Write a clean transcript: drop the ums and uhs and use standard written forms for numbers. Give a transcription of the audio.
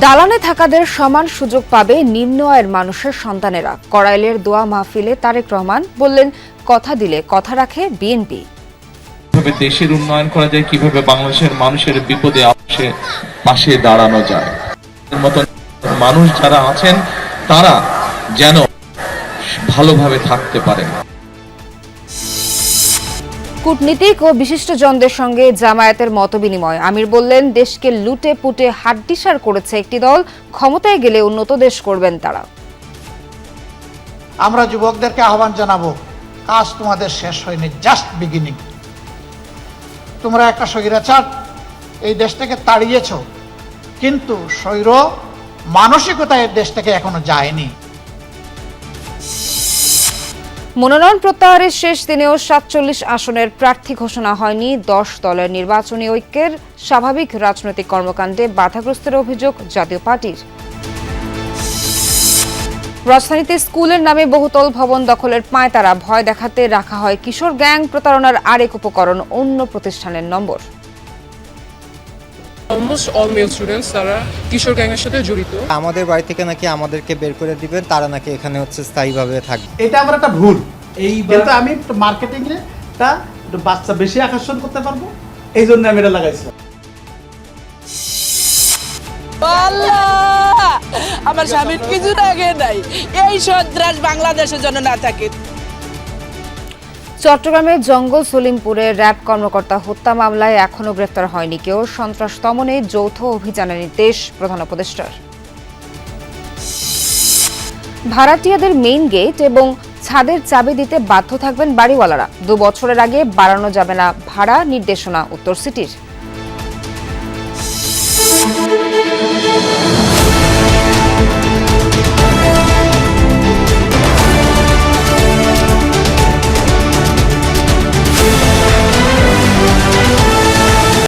দালানে থাকাদের সমান সুযোগ পাবে নিম্ন আয়ের মানুষের সন্তানেরা। করাইলের দোয়া মাহফিলে তারেক রহমান বললেন, কথা দিলে কথা রাখে বিএনপি। কিভাবে দেশের উন্নয়ন করা যায়, কিভাবে বাংলাদেশের মানুষের বিপদে পাশে দাঁড়ানো যায়, এর মতো মানুষ যারা আছেন তারা যেন ভালোভাবে থাকতে পারেন। কূটনীতিক ও বিশিষ্টজনদের সঙ্গে জামায়াতের মতবিনিময়। আমির বললেন, দেশকে লুটে পুটে হাড্ডিসার করেছে একটি দল, ক্ষমতায় গেলে উন্নত দেশ করবেন তারা। আমরা যুবকদেরকে আহ্বান জানাবো, কাজ তোমাদের শেষ হয়নি, জাস্ট বিগিনিং। তোমরা একটা স্বৈরাচার এই দেশ থেকে তাড়িয়েছ, কিন্তু স্বৈর মানসিকতা এই দেশ থেকে এখনো যায়নি। মনোনয়ন প্রত্যাহারের শেষ দিনেও ৪৭ আসনের প্রার্থী ঘোষণা হয়নি। ১০ দলের নির্বাচনী ঐক্যের স্বাভাবিক রাজনৈতিক কর্মকাণ্ডে বাধাগ্রস্তের অভিযোগ জাতীয় পার্টির। রাজধানীতে স্কুলের নামে বহুতল ভবন দখলের পাঁয়তারা, ভয় দেখাতে রাখা হয় কিশোর গ্যাং। প্রতারণার আরেক উপকরণ অন্য প্রতিষ্ঠানের নম্বর। অলমোস্ট অল মেল স্টুডেন্টস তারা কিশোর গ্যাংয়ের সাথে জড়িত। আমাদের বাড়ি থেকে নাকি আমাদেরকে বের করে দিবেন, তারা নাকি এখানে স্থায়ীভাবে থাকবে। এটা আমার একটা ভুল। কিন্তু আমি মার্কেটিং এ বাচ্চা বেশি আকর্ষণ করতে পারবো, এই জন্য আমি এটা লাগাইছিলাম। আমার স্বামীর কিছু আগে নাই, এই সন্ত্রাস বাংলাদেশের জন্য না থাকে। চট্টগ্রামের জঙ্গল সলিমপুরে র্যাব কর্মকর্তা হত্যা মামলায় এখনও গ্রেফতার হয়নি কেউ। সন্ত্রাস দমনে যৌথ অভিযানের নির্দেশ প্রধান উপদেষ্টার। ভাড়াটিয়াদের মেইন গেট এবং ছাদের চাবি দিতে বাধ্য থাকবেন বাড়িওয়ালারা। ২ বছরের আগে বাড়ানো যাবে না ভাড়া, নির্দেশনা উত্তর সিটির।